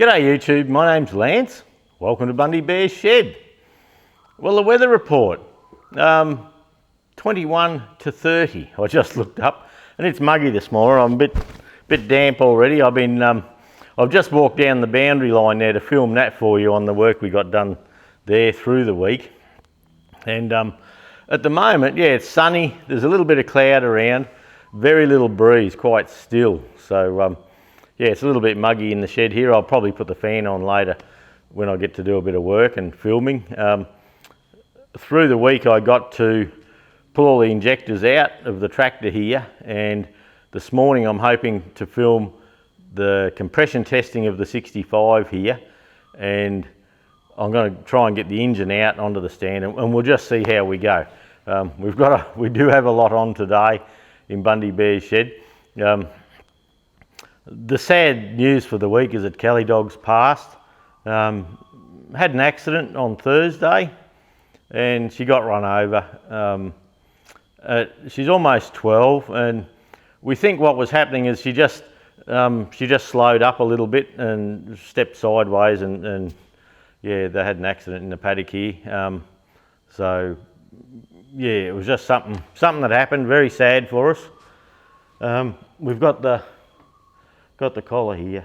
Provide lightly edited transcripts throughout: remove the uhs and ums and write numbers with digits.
G'day YouTube, my name's Lance. Welcome to Bundy Bear's Shed. Well, the weather report, 21 to 30, I just looked up, and it's muggy this morning. I'm a bit damp already. I've just walked down the boundary line there to film that for you on the work we got done there through the week. And at the moment, yeah, it's sunny. There's a little bit of cloud around, very little breeze, quite still. So yeah, it's a little bit muggy in the shed here. I'll probably put the fan on later when I get to do a bit of work and filming. Through the week I got to pull all the injectors out of the tractor here, and this morning I'm hoping to film the compression testing of the 65 here, and I'm going to try and get the engine out onto the stand, and we'll just see how we go. We do have a lot on today in Bundy Bear's Shed. The sad news for the week is that Kelly Dog's passed. Had an accident on Thursday and she got run over. She's almost 12, and we think what was happening is she just slowed up a little bit and stepped sideways, and yeah, they had an accident in the paddock here. So yeah, it was just something that happened. Very sad for us. We've got the collar here.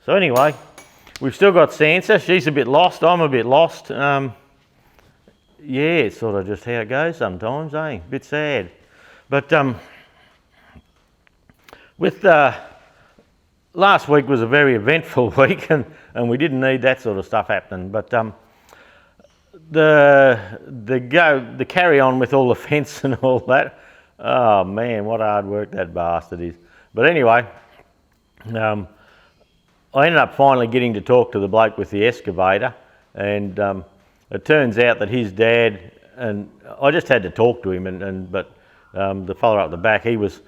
So anyway, we've still got Sansa. She's a bit lost. I'm a bit lost. Yeah, it's sort of just how it goes sometimes, eh? A bit sad. But with last week was a very eventful week, and we didn't need that sort of stuff happening. But the carry on with all the fence and all that. Oh man, what hard work that bastard is. But anyway, I ended up finally getting to talk to the bloke with the excavator, and it turns out that his dad, and I just had to talk to him, but the fella up the back, he wouldn't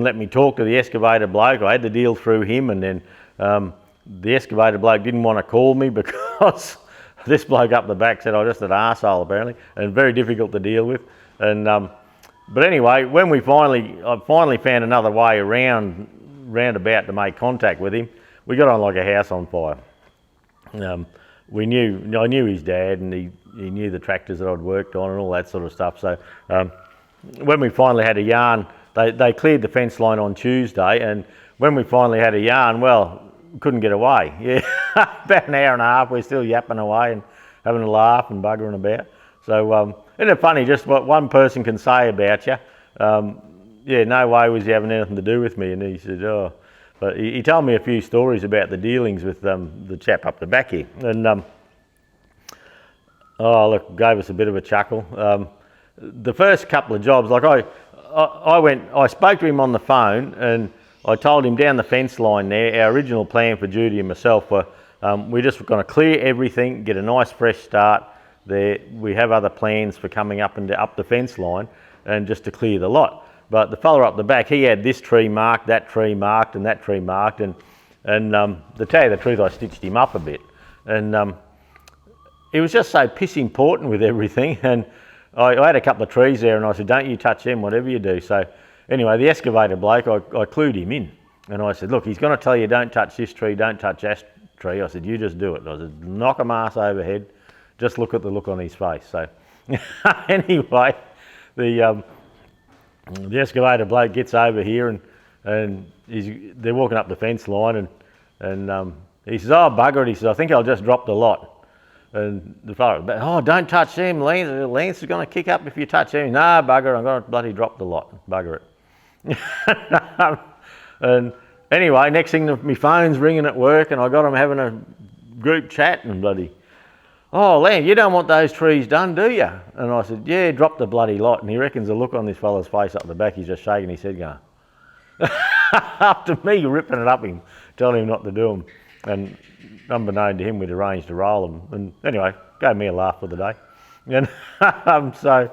let me talk to the excavator bloke. I had to deal through him, and then the excavator bloke didn't want to call me because this bloke up the back said I was just an arsehole apparently, and very difficult to deal with. And but anyway, when I finally found another way roundabout to make contact with him, we got on like a house on fire. I knew his dad, and he knew the tractors that I'd worked on and all that sort of stuff. So when we finally had a yarn, they cleared the fence line on Tuesday, and when we finally had a yarn, well, couldn't get away. Yeah, about an hour and a half, we're still yapping away and having a laugh and buggering about. So isn't it funny just what one person can say about you? Yeah, no way was he having anything to do with me. And he said, oh, but he told me a few stories about the dealings with the chap up the back here. And oh look, gave us a bit of a chuckle. The first couple of jobs, like I spoke to him on the phone, and I told him down the fence line there, our original plan for Judy and myself were, we're just going to clear everything, get a nice fresh start there. We have other plans for coming up the fence line, and just to clear the lot. But the fella up the back, he had this tree marked, that tree marked, and that tree marked, and to tell you the truth, I stitched him up a bit. And he was just so piss important with everything, and I had a couple of trees there, and I said, don't you touch them, whatever you do. So anyway, the excavator bloke, I clued him in, and I said, look, he's going to tell you don't touch this tree, don't touch that tree. I said, you just do it. I said, knock him ass overhead, just look at the look on his face. So anyway, the excavator bloke gets over here, and they're walking up the fence line, and he says, oh bugger it, he says, I think I'll just drop the lot. And the fellow, oh, don't touch them, Lance is going to kick up if you touch them. No, bugger, I'm going to bloody drop the lot, bugger it. And anyway, next thing my phone's ringing at work, and I got them having a group chat, and bloody, oh, Lance, you don't want those trees done, do you? And I said, yeah, drop the bloody lot. And he reckons the look on this fella's face up the back, he's just shaking his head going, after me ripping it up him, telling him not to do them. And unbeknown to him, we'd arranged to roll them. And anyway, gave me a laugh for the day. And so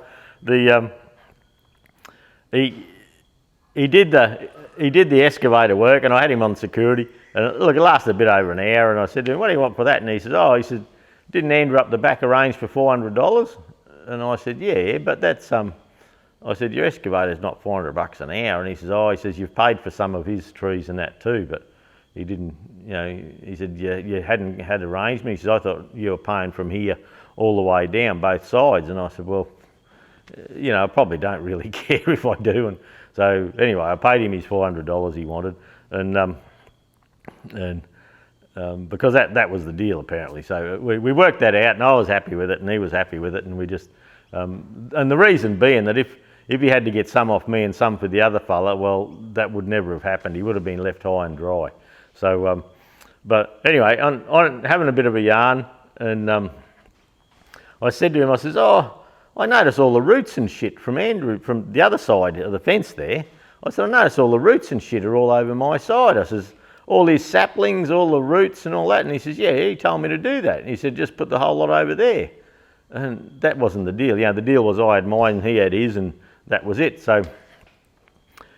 he did the excavator work, and I had him on security. And look, it lasted a bit over an hour, and I said to him, what do you want for that? And he said, didn't Andrew up the back arrange for $400? And I said, yeah, but that's I said, your excavator's not $400 an hour. And he says, you've paid for some of his trees and that too. But he didn't, you know, he said, you hadn't had arrangement. He said, I thought you were paying from here all the way down, both sides. And I said, well, you know, I probably don't really care if I do. And so anyway, I paid him his $400 he wanted, and because that was the deal apparently. So we worked that out, and I was happy with it, and he was happy with it, and we just, and the reason being that if he had to get some off me and some for the other fella, well, that would never have happened. He would have been left high and dry. So, but anyway, on having a bit of a yarn, and I said to him, I says, oh, I noticed all the roots and shit from Andrew, from the other side of the fence there. I said, I noticed all the roots and shit are all over my side. I says, all his saplings, all the roots and all that. And he says, yeah, he told me to do that. And he said, just put the whole lot over there. And that wasn't the deal. You know, the deal was I had mine and he had his, and that was it. So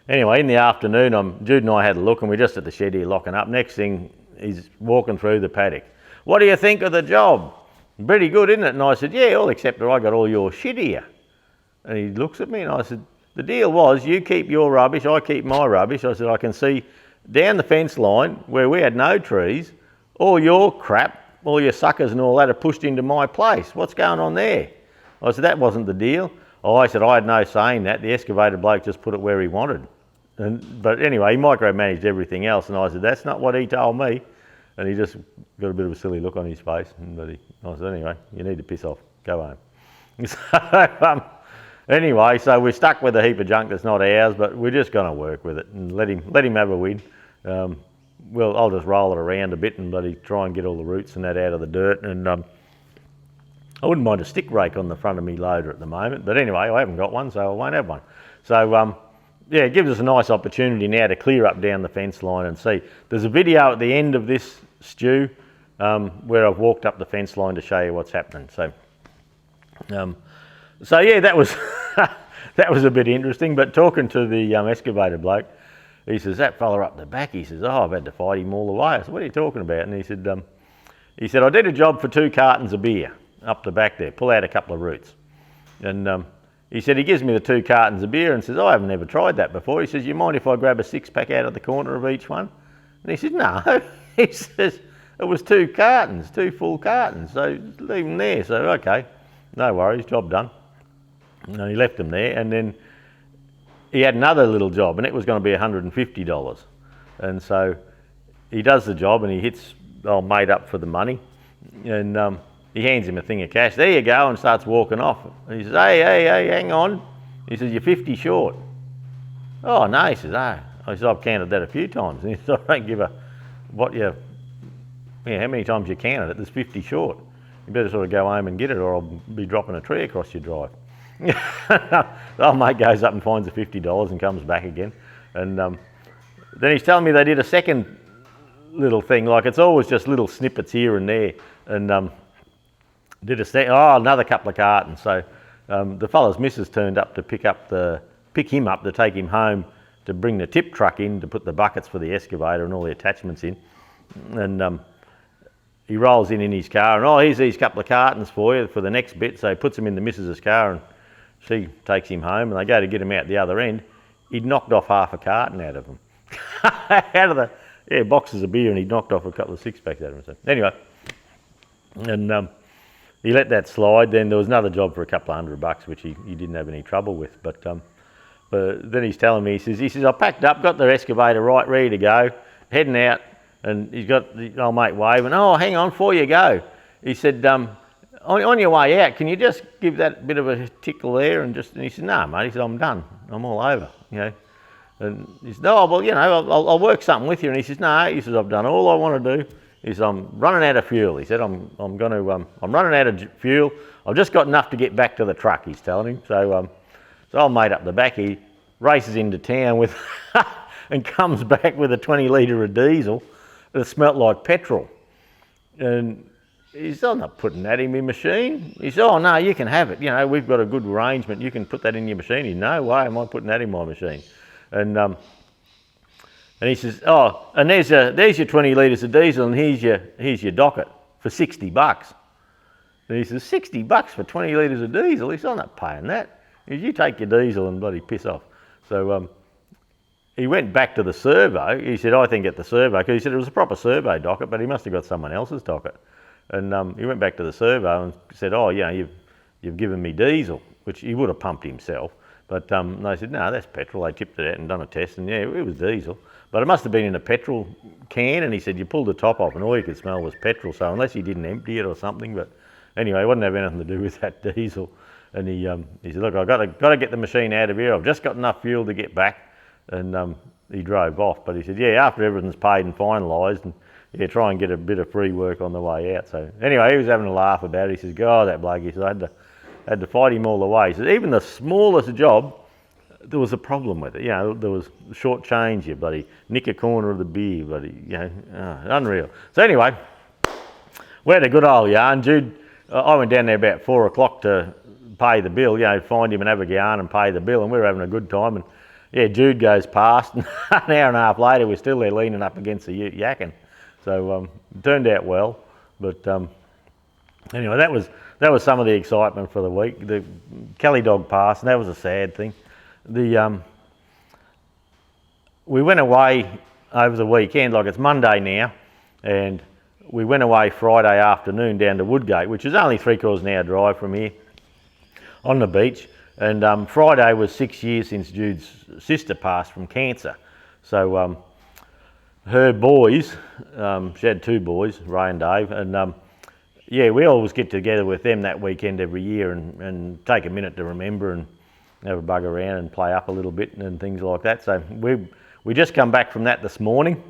anyway, in the afternoon, Jude and I had a look, and we're just at the shed here locking up. Next thing, he's walking through the paddock. What do you think of the job? Pretty good, isn't it? And I said, yeah, all except that I got all your shit here. And he looks at me and I said, the deal was you keep your rubbish, I keep my rubbish. I said, I can see down the fence line where we had no trees, all your crap, all your suckers and all that are pushed into my place. What's going on there? I said, that wasn't the deal. Oh, I said, I had no say in that. The excavator bloke just put it where he wanted. But anyway, he micromanaged everything else. And I said, that's not what he told me. And he just got a bit of a silly look on his face. I said, anyway, you need to piss off. Go home. So, anyway, so we're stuck with a heap of junk that's not ours, but we're just going to work with it and let him have a win. Well, I'll just roll it around a bit and try and get all the roots and that out of the dirt. And I wouldn't mind a stick rake on the front of me loader at the moment. But anyway, I haven't got one, so I won't have one. So, yeah, it gives us a nice opportunity now to clear up down the fence line and see. There's a video at the end of this stew where I've walked up the fence line to show you what's happening. So, so yeah, that was that was a bit interesting. But talking to the excavator bloke, he says, that fella up the back, he says, oh, I've had to fight him all the way. I said, what are you talking about? And he said, I did a job for 2 cartons of beer up the back there, pull out a couple of roots. And he said, he gives me the 2 cartons of beer and says, I haven't ever tried that before. He says, you mind if I grab a 6-pack out of the corner of each one? And he said, no. He says, it was 2 cartons, 2 full cartons, so leave them there. So, okay, no worries, job done. And he left them there, and then he had another little job, and it was going to be $150. And so he does the job, and he hits old mate up for the money, and he hands him a thing of cash. There you go, and starts walking off. And he says, hey, hang on. He says, you're 50 short. Oh, no, he says, oh. I said, I've counted that a few times. And he said, I don't give a how many times you counted it, there's 50 short. You better sort of go home and get it, or I'll be dropping a tree across your drive. The old mate goes up and finds the $50 and comes back again. And then he's telling me they did a second little thing, like it's always just little snippets here and there. And did another couple of cartons. So the fella's missus turned up to pick him up to take him home to bring the tip truck in to put the buckets for the excavator and all the attachments in. And he rolls in his car and, here's these couple of cartons for you for the next bit. So he puts them in the missus's car and she takes him home, and they go to get him out the other end. He'd knocked off half a carton out of them. Out of the boxes of beer, and he'd knocked off a couple of 6-packs out of them. So anyway, and he let that slide. Then there was another job for a couple of $100, which he didn't have any trouble with. But then he's telling me, he says, I packed up, got the excavator right, ready to go, heading out, and he's got the old mate waving, oh, hang on, before you go. He said, on your way out, can you just give that bit of a tickle there? And he said, no, mate, he said, I'm done, I'm all over, And he said, oh, well, I'll work something with you. And he says, no, he says, I've done all I want to do. He says, I'm running out of fuel. He said, I'm running out of fuel. I've just got enough to get back to the truck, he's telling him. So old mate up the back, he races into town with and comes back with a 20 litre of diesel that smelt like petrol. And he said, I'm not putting that in my machine. He said, oh no, you can have it. We've got a good arrangement. You can put that in your machine. He said, no way am I putting that in my machine. And he says, oh, and there's your 20 litres of diesel, and here's your docket for $60. And he says, $60 for 20 litres of diesel? He said, I'm not paying that. He says, you take your diesel and bloody piss off. So he went back to the servo. He said, I think at the servo, because he said it was a proper servo docket, but he must have got someone else's docket. And he went back to the servo and said, oh, yeah, you've given me diesel, which he would have pumped himself. But they said, no, that's petrol. They tipped it out and done a test, and yeah, it was diesel. But it must have been in a petrol can, and he said you pulled the top off and all you could smell was petrol, so unless he didn't empty it or something. But anyway, it wouldn't have anything to do with that diesel. And he said, look, I've got to get the machine out of here. I've just got enough fuel to get back. And he drove off. But he said, yeah, after everything's paid and finalised, and yeah, try and get a bit of free work on the way out. So anyway, he was having a laugh about it. He says, God, that bloke, he said, I had to fight him all the way. He said, even the smallest job, there was a problem with it. You know, there was short change, you bloody nick a corner of the beer, bloody, you know, unreal. So anyway, we had a good old yarn. Jude, I went down there about 4 o'clock to pay the bill, you know, find him and have a yarn and pay the bill, and we were having a good time. And yeah, Jude goes past, and an hour and a half later, we're still there leaning up against the ute yakking. So it turned out well. But anyway, that was some of the excitement for the week. The Kelly dog passed, and that was a sad thing. We went away over the weekend, like it's Monday now, and we went away Friday afternoon down to Woodgate, which is only 3/4 an hour drive from here, on the beach. And Friday was 6 years since Jude's sister passed from cancer. So her boys, she had 2 boys, Ray and Dave, and yeah, we always get together with them that weekend every year and take a minute to remember and have a bug around and play up a little bit and things like that. So we just come back from that this morning.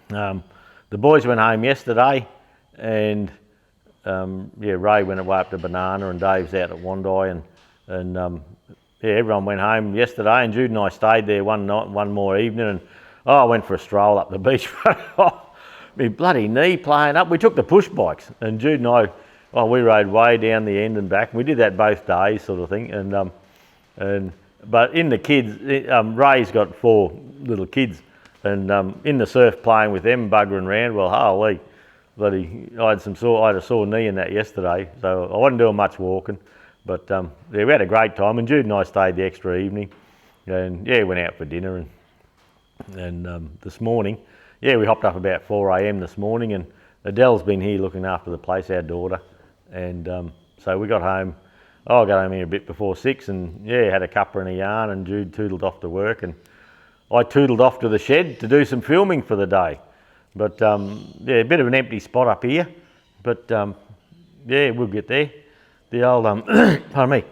The boys went home yesterday, and yeah, Ray went away up to Banana, and Dave's out at Wandai, and yeah, everyone went home yesterday, and Jude and I stayed there one night, one more evening, and I went for a stroll up the beach. My bloody knee playing up. We took the push bikes, and Jude and I, we rode way down the end and back. We did that both days, sort of thing. But in the kids, Ray's got 4 little kids, and in the surf playing with them, buggering around. Well, holy, bloody, I had a sore knee in that yesterday, so I wasn't doing much walking. But yeah, we had a great time, and Jude and I stayed the extra evening, and yeah, went out for dinner, and this morning, yeah, we hopped up about 4 a.m. this morning, and Adele's been here looking after the place, our daughter, and so we got home. I got home here a bit before 6, and yeah, had a cuppa and a yarn, and Jude tootled off to work, and I tootled off to the shed to do some filming for the day. But yeah, a bit of an empty spot up here, but yeah, we'll get there. The old pardon me,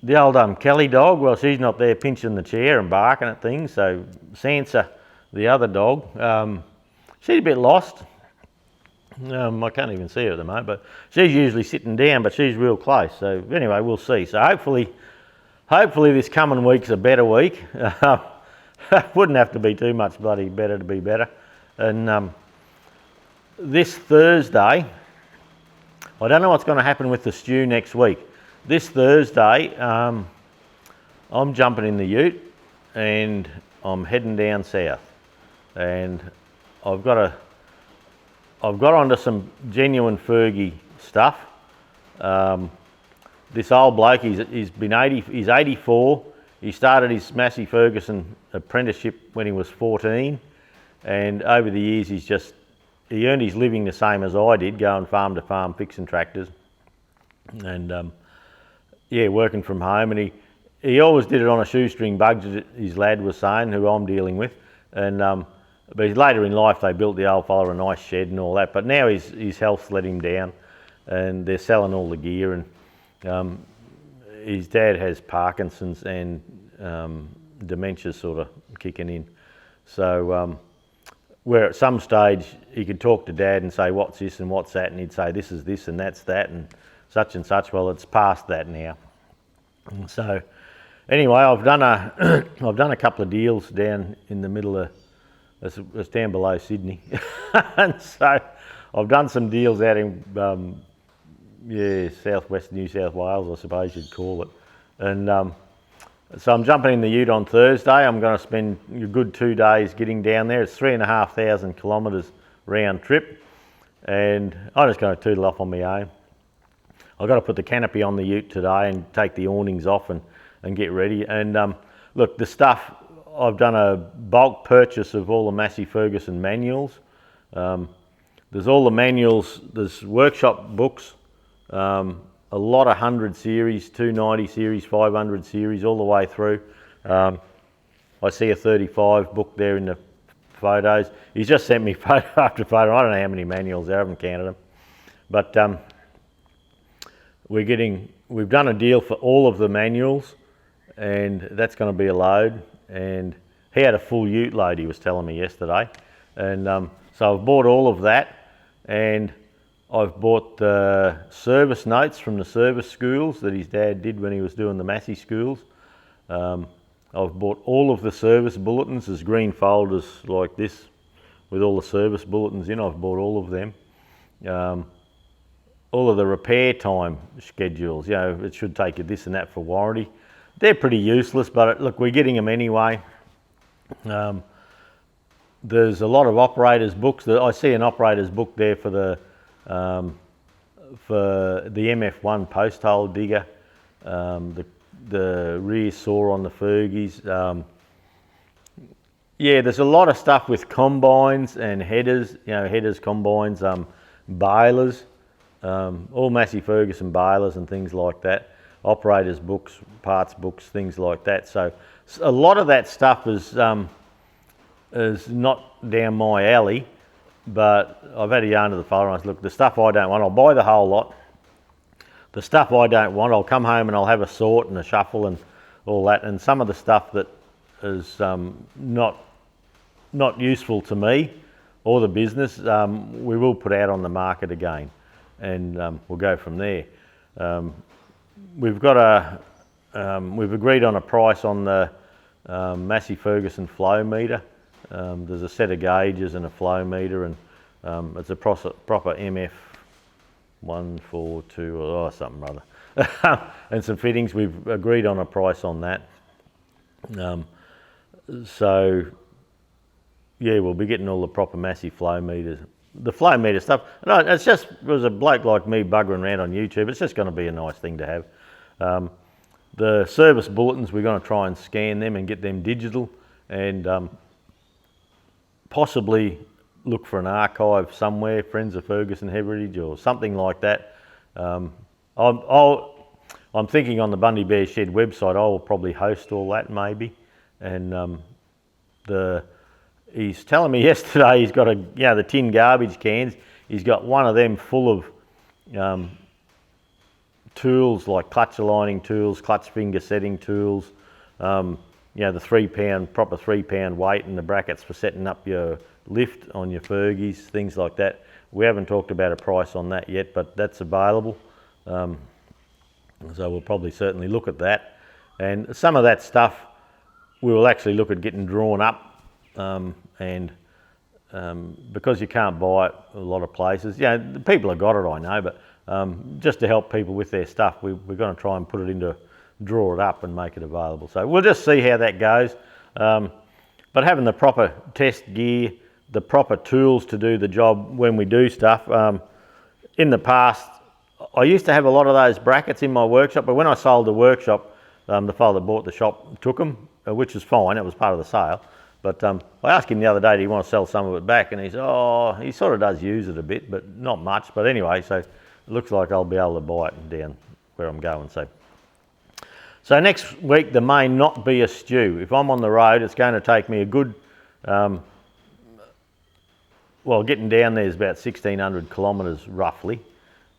the old Kelly dog, well, she's not there pinching the chair and barking at things. So Sansa, the other dog, she's a bit lost. I can't even see her at the moment, but she's usually sitting down, but she's real close. So anyway, we'll see. So hopefully this coming week's a better week. Wouldn't have to be too much bloody better to be better. And this Thursday, I don't know what's going to happen with the stew next week. This Thursday, I'm jumping in the ute and I'm heading down south, and I've got onto some genuine Fergie stuff. This old bloke, he's 84. He started his Massey Ferguson apprenticeship when he was 14, and over the years he earned his living the same as I did, going farm to farm fixing tractors, and yeah, working from home. And he always did it on a shoestring budget, his lad was saying, who I'm dealing with. And but later in life they built the old fella a nice shed and all that. But now his health's let him down, and they're selling all the gear. And his dad has Parkinson's and dementia's sort of kicking in. So where at some stage he could talk to Dad and say, what's this and what's that, and he'd say, this is this and that's that and such. Well, it's past that now. And so anyway, I've done a couple of deals down in the middle of, it's down below Sydney. And so I've done some deals out in southwest New South Wales, I suppose you'd call it. And so I'm jumping in the ute on Thursday. I'm going to spend a good 2 days getting down there. It's 3,500 kilometres round trip, and I'm just going to tootle off on my own. I've got to put the canopy on the ute today and take the awnings off and get ready. And look, the stuff, I've done a bulk purchase of all the Massey Ferguson manuals. There's all the manuals, there's workshop books, a lot of 100 series, 290 series, 500 series, all the way through. I see a 35 book there in the photos. He's just sent me photo after photo. I don't know how many manuals there, I haven't counted them. But we've done a deal for all of the manuals, and that's going to be a load. And he had a full ute load, he was telling me yesterday. And so I've bought all of that, and I've bought the service notes from the service schools that his dad did when he was doing the Massey schools. I've bought all of the service bulletins. There's green folders like this with all the service bulletins in. I've bought all of them. All of the repair time schedules, you know, it should take you this and that for warranty. They're pretty useless, but look, we're getting them anyway. There's a lot of operators' books. I see an operator's book there for the MF1 post hole digger, the rear saw on the Fergies. Yeah, there's a lot of stuff with combines and headers, you know, headers, combines, balers, all Massey Ferguson balers and things like that. Operators' books, parts books, things like that. So a lot of that stuff is not down my alley, but I've had a yarn to the folder and I said, look, the stuff I don't want, I'll buy the whole lot. The stuff I don't want, I'll come home and I'll have a sort and a shuffle and all that. And some of the stuff that is not useful to me or the business, we will put out on the market again, and we'll go from there. We've agreed on a price on the Massey Ferguson flow meter. There's a set of gauges and a flow meter, and it's a proper MF 142 or something rather, and some fittings. We've agreed on a price on that. So yeah, we'll be getting all the proper Massey flow meters. The flow meter stuff, no, it's just, it was a bloke like me buggering around on YouTube. It's just going to be a nice thing to have. The service bulletins, we're going to try and scan them and get them digital, and possibly look for an archive somewhere, Friends of Ferguson Heritage or something like that. I'm thinking on the Bundy Bear Shed website, I will probably host all that maybe. And he's telling me yesterday he's got the tin garbage cans. He's got one of them full of tools like clutch aligning tools, clutch finger setting tools. The proper 3 pound weight and the brackets for setting up your lift on your Fergies, things like that. We haven't talked about a price on that yet, but that's available. So we'll probably certainly look at that. And some of that stuff we will actually look at getting drawn up, because you can't buy it a lot of places. Yeah, the people have got it, I know, but just to help people with their stuff, we're going to try and put it into, draw it up and make it available. So we'll just see how that goes. But having the proper test gear, the proper tools to do the job when we do stuff. In the past, I used to have a lot of those brackets in my workshop, but when I sold the workshop, the fellow that bought the shop took them, which was fine, it was part of the sale. But I asked him the other day, do you want to sell some of it back? And he said, oh, he sort of does use it a bit, but not much. But anyway, so it looks like I'll be able to buy it down where I'm going. So next week there may not be a stew. If I'm on the road, it's going to take me a good, getting down there is about 1,600 kilometres roughly.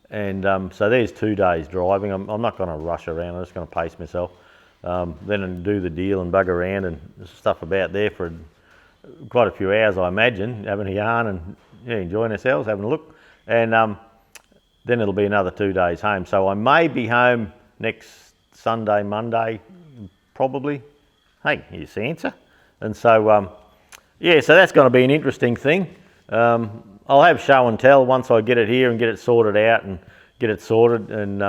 And so there's 2 days driving. I'm not going to rush around, I'm just going to pace myself. Then do the deal and bug around and stuff about there for quite a few hours, I imagine, having a yarn and enjoying ourselves, having a look. And then it'll be another 2 days home. So I may be home next Sunday, Monday, probably. Hey, here's the answer. And so, so that's going to be an interesting thing. I'll have show and tell once I get it here and get it sorted out and get it sorted, and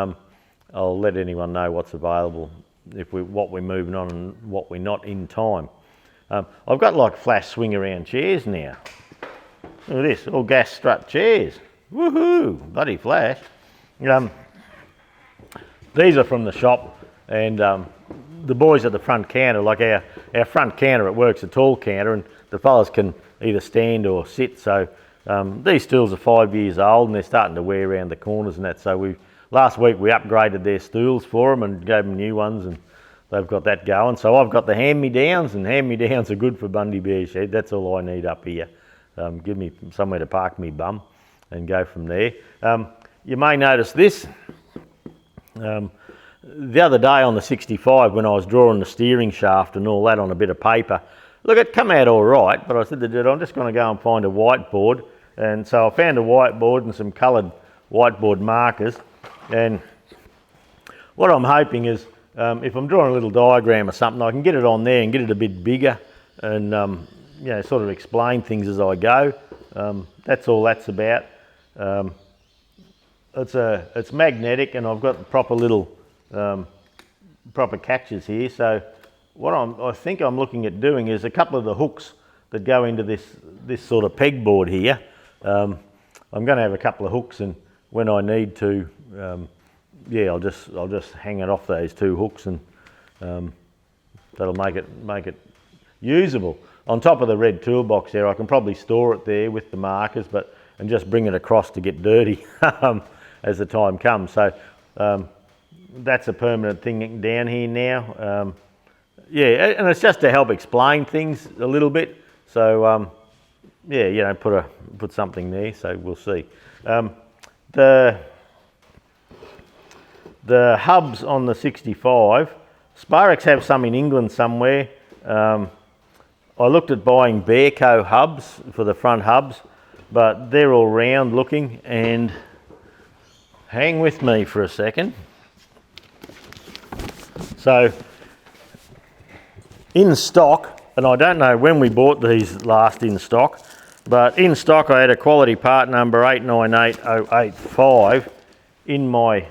I'll let anyone know what's available, what we're moving on and what we're not in time. I've got like flash swing around chairs now. Look at this, all gas strut chairs. Woohoo, bloody flash. These are from the shop, and the boys at the front counter, like our front counter at work's a tall counter, and the fellas can either stand or sit. So these stools are 5 years old and they're starting to wear around the corners and that. So last week we upgraded their stools for them and gave them new ones, and they've got that going. So I've got the hand-me-downs, and hand-me-downs are good for Bundy Bear Shed. That's all I need up here. Give me somewhere to park me bum and go from there. You may notice this. The other day on the 65, when I was drawing the steering shaft and all that on a bit of paper, look, it come out all right, but I said to Dad, I'm just going to go and find a whiteboard. And so I found a whiteboard and some coloured whiteboard markers. And what I'm hoping is, if I'm drawing a little diagram or something, I can get it on there and get it a bit bigger and you know, sort of explain things as I go. That's all that's about. It's magnetic, and I've got proper little proper catches here. So what I think I'm looking at doing is a couple of the hooks that go into this sort of pegboard here. I'm going to have a couple of hooks, and when I need to, yeah, I'll just hang it off those two hooks, and that'll make it usable. On top of the red toolbox there, I can probably store it there with the markers, and just bring it across to get dirty as the time comes. So that's a permanent thing down here now. Yeah, and it's just to help explain things a little bit. So yeah, you know, put something there. So we'll see. The hubs on the 65, Sparex have some in England somewhere. I looked at buying Bearco hubs for the front hubs, but they're all round looking, and hang with me for a second. So in stock, and I don't know when we bought these last in stock, but in stock I had a quality part number 898085 in my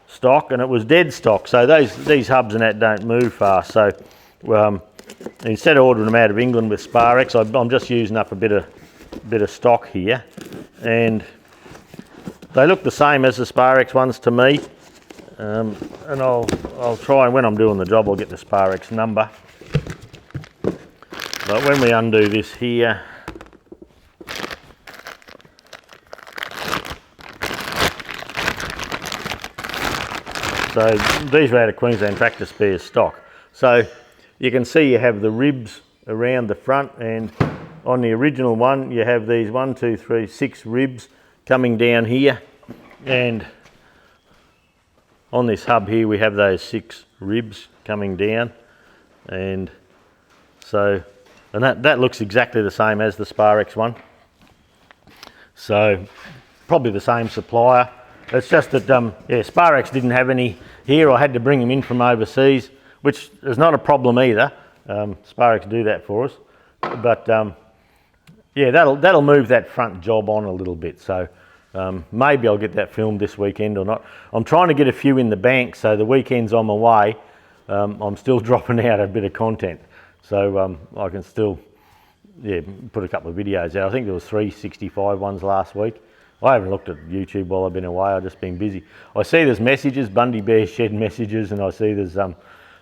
stock, and it was dead stock. So these hubs and that don't move fast. So instead of ordering them out of England with Sparex, I'm just using up a bit of stock here, and they look the same as the Sparex ones to me. And I'll try, and when I'm doing the job, I'll get the Sparex number. But when we undo this here, so these are out of Queensland Tractor Spares stock. So you can see you have the ribs around the front, and on the original one you have these 6 ribs coming down here, and on this hub here we have those 6 ribs coming down, and so that looks exactly the same as the Sparex one. So probably the same supplier. It's just that yeah, Sparex didn't have any here. I had to bring them in from overseas, which is not a problem either. Sparex do that for us, but yeah, that'll move that front job on a little bit. So maybe I'll get that filmed this weekend or not. I'm trying to get a few in the bank, so the weekends I'm away, I'm still dropping out a bit of content. So I can still, yeah, put a couple of videos out. I think there was 3 65 ones last week. I haven't looked at YouTube while I've been away. I've just been busy. I see there's messages, Bundy Bear Shed messages, and I see there's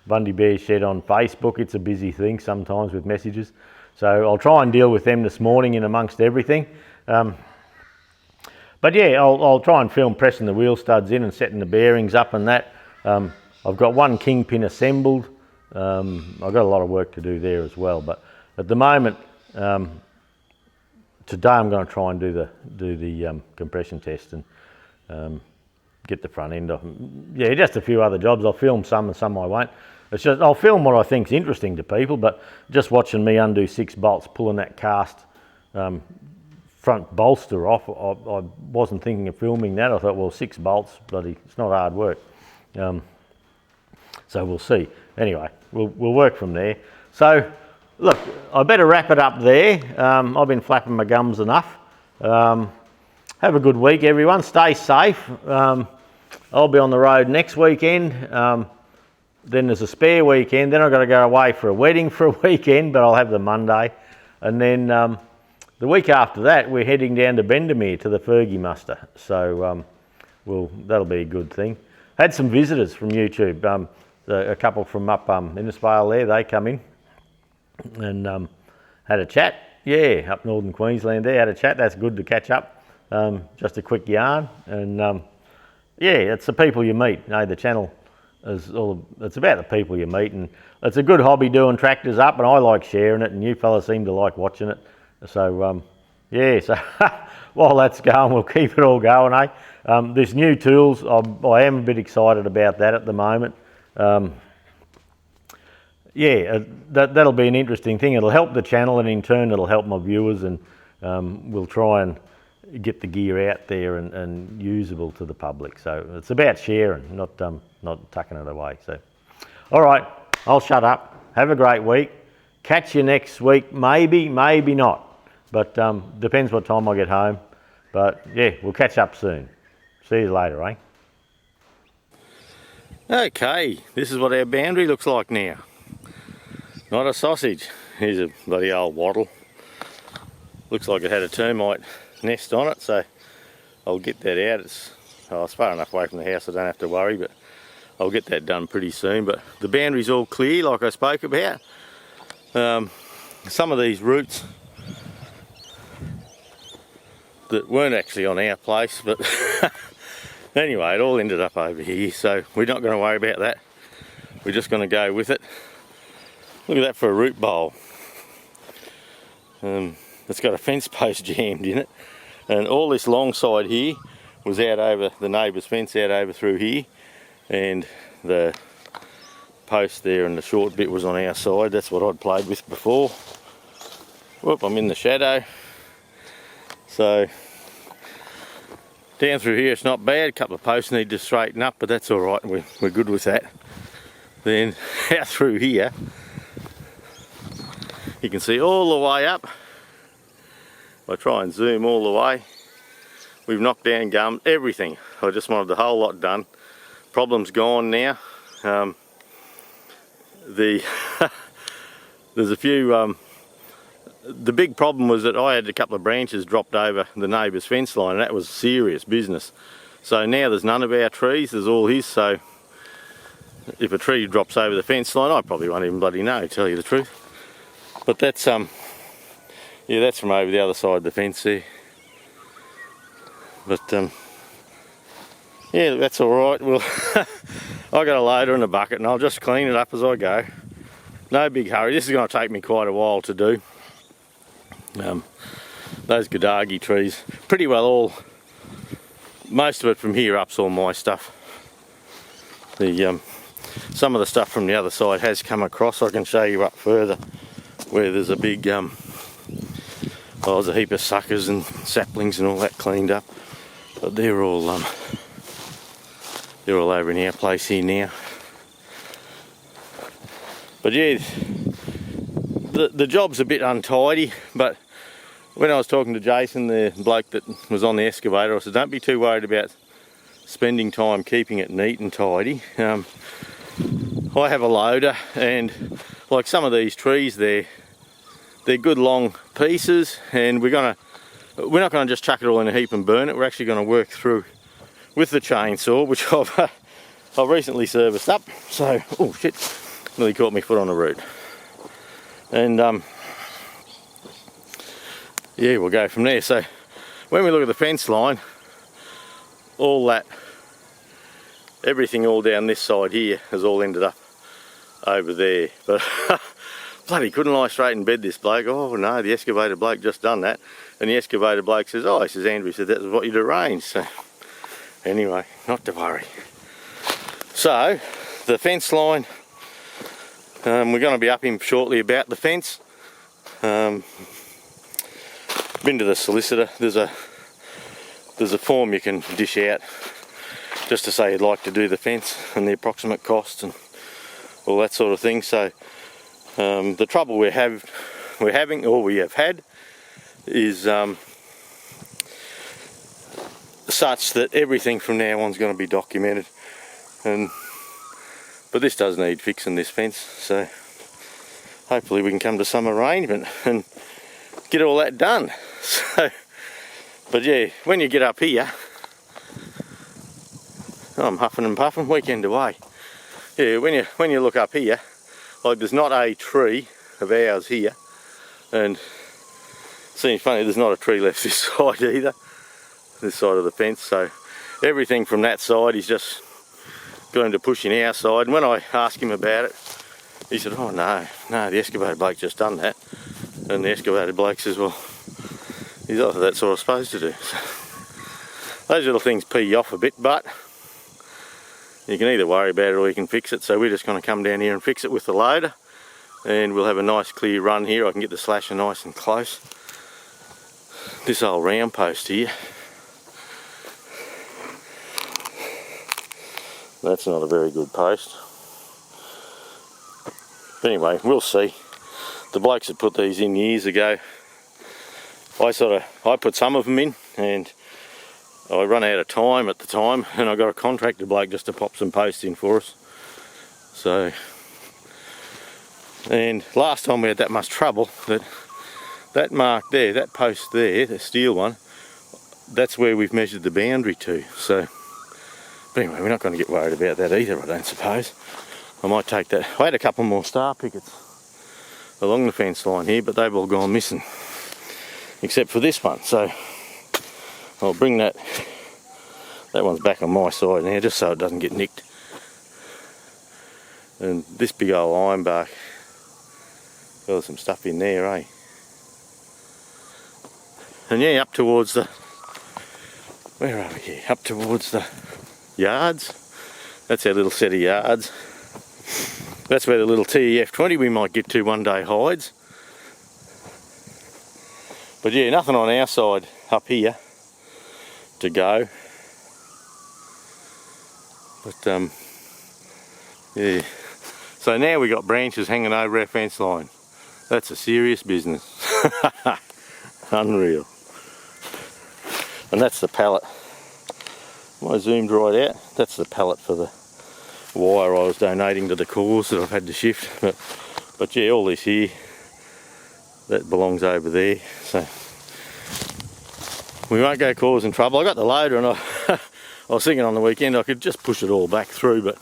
Bundy Bear Shed on Facebook. It's a busy thing sometimes with messages. So I'll try and deal with them this morning in amongst everything. But yeah, I'll try and film pressing the wheel studs in and setting the bearings up and that. I've got one kingpin assembled. I've got a lot of work to do there as well. But at the moment, today I'm going to try and do the compression test and get the front end off. Yeah, just a few other jobs. I'll film some and some I won't. It's just I'll film what I think's interesting to people. But just watching me undo 6 bolts, pulling that cast front bolster off, I wasn't thinking of filming that. I thought, well, 6 bolts, bloody, it's not hard work. So we'll see. Anyway, we'll work from there. So look, I better wrap it up there. I've been flapping my gums enough. Have a good week, everyone. Stay safe. I'll be on the road next weekend. Then there's a spare weekend. Then I've got to go away for a wedding for a weekend, but I'll have the Monday. And then the week after that, we're heading down to Bendemeer to the Fergie muster. So that'll be a good thing. Had some visitors from YouTube. a couple from up Innisfail there, they come in and had a chat. Yeah, up northern Queensland there, had a chat. That's good to catch up. Just a quick yarn, and yeah, it's the people you meet. You know, the channel is it's about the people you meet, and it's a good hobby doing tractors up, and I like sharing it, and you fellas seem to like watching it. So yeah, so while that's going, we'll keep it all going, eh? This new tools, I am a bit excited about that at the moment. Yeah, that'll be an interesting thing. It'll help the channel, and in turn it'll help my viewers, and we'll try and get the gear out there and usable to the public. So it's about sharing, not tucking it away. So, all right, I'll shut up. Have a great week. Catch you next week, maybe not, but depends what time I get home. But yeah, we'll catch up soon. See you later, eh? Okay, this is what our boundary looks like now. Not a sausage. Here's a bloody old wattle. Looks like it had a termite nest on it, so I'll get that out. It's far enough away from the house I don't have to worry, but I'll get that done pretty soon. But the boundary's all clear, like I spoke about. Some of these roots that weren't actually on our place, but anyway, it all ended up over here, so we're not going to worry about that. We're just going to go with it. Look at that for a root bowl. It's got a fence post jammed in it, and all this long side here was out over the neighbour's fence, out over through here, and the post there and the short bit was on our side. That's what I'd played with before. Whoop, I'm in the shadow. So down through here it's not bad. A couple of posts need to straighten up, but that's all right. We're good with that. Then out through here, you can see all the way up. I try and zoom all the way. We've knocked down gum, everything. I just wanted the whole lot done. Problem's gone now. There's a few. The big problem was that I had a couple of branches dropped over the neighbour's fence line, and that was serious business. So now there's none of our trees, there's all his, so if a tree drops over the fence line, I probably won't even bloody know, to tell you the truth. But that's yeah, that's from over the other side of the fence there. But yeah, that's all right. Well, I got a loader and a bucket, and I'll just clean it up as I go. No big hurry. This is going to take me quite a while to do. Those Gadagi trees, pretty well all, most of it from here up's all my stuff. Some of the stuff from the other side has come across. I can show you up further where there's a big, there's a heap of suckers and saplings and all that cleaned up. But they're all over in our place here now. But yeah, the job's a bit untidy, but when I was talking to Jason, the bloke that was on the excavator, I said don't be too worried about spending time keeping it neat and tidy. I have a loader, and like some of these trees, they're good long pieces, and we're not going to just chuck it all in a heap and burn it. We're actually going to work through with the chainsaw, which I've recently serviced up. So, oh shit, nearly caught my foot on the root. And yeah, we'll go from there. So when we look at the fence line, all that, everything all down this side here has all ended up over there. But bloody couldn't lie straight in bed, this bloke. Oh no, the excavator bloke just done that. And the excavator bloke says, oh, he says, Andrew said that was what you'd arranged. So anyway, not to worry. So the fence line, we're going to be up him shortly about the fence. Been to the solicitor. There's a form you can dish out just to say you'd like to do the fence and the approximate cost and all that sort of thing. So the trouble we have had is such that everything from now on is going to be documented, but this does need fixing, this fence, so hopefully we can come to some arrangement and get all that done. So, but yeah, when you get up here, I'm huffing and puffing, weekend away. Yeah, when you look up here, like there's not a tree of ours here, and it seems funny there's not a tree left this side either, this side of the fence. So everything from that side is just going to push in our side. And when I asked him about it, he said, oh no, the excavator bloke just done that. And the excavator bloke says, well, he's off, that's what I was supposed to do. So those little things pee you off a bit, but you can either worry about it or you can fix it. So we're just going to come down here and fix it with the loader, and we'll have a nice clear run here. I can get the slasher nice and close. This old round post here, that's not a very good post. But anyway, we'll see. The blokes that put these in years ago, I put some of them in, and I run out of time at the time, and I got a contractor bloke just to pop some posts in for us. So, and last time we had that much trouble, that mark there, that post there, the steel one, that's where we've measured the boundary to. So, but anyway, we're not going to get worried about that either, I don't suppose. I might take that. I had a couple more star pickets along the fence line here, but they've all gone missing, except for this one. So I'll bring that one's back on my side now, just so it doesn't get nicked. And this big old iron bark, there's some stuff in there, eh? And yeah, up towards the, where are we here? Up towards the yards. That's our little set of yards. That's where the little TEF20 we might get to one day hides. But yeah, nothing on our side up here to go. But yeah. So now we got branches hanging over our fence line. That's a serious business. Unreal. And that's the pallet. Am I zoomed right out? That's the pallet for the wire I was donating to the cause that I've had to shift. But yeah, all this here, that belongs over there. So we won't go causing trouble. I got the loader, and I was thinking on the weekend I could just push it all back through, but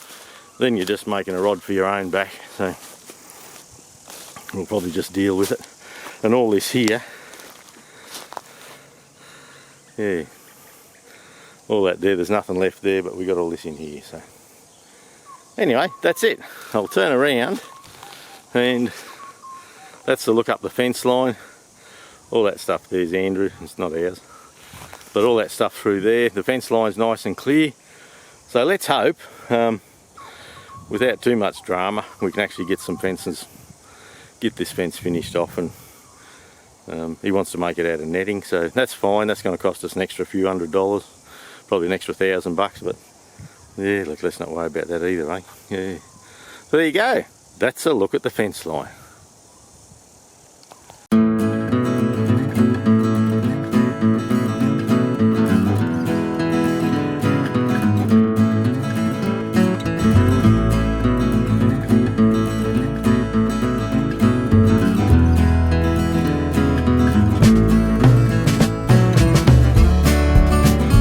then you're just making a rod for your own back. So we'll probably just deal with it. And all this here, yeah, all that there's nothing left there, but we got all this in here. So anyway, that's it. I'll turn around, and that's the look up the fence line. All that stuff there's Andrew, it's not ours. But all that stuff through there, the fence line's nice and clear. So let's hope, without too much drama, we can actually get some fences, get this fence finished off. And he wants to make it out of netting, so that's fine. That's going to cost us an extra few $100, probably an extra $1,000 bucks, but yeah, look, let's not worry about that either, eh? Yeah. So there you go. That's a look at the fence line.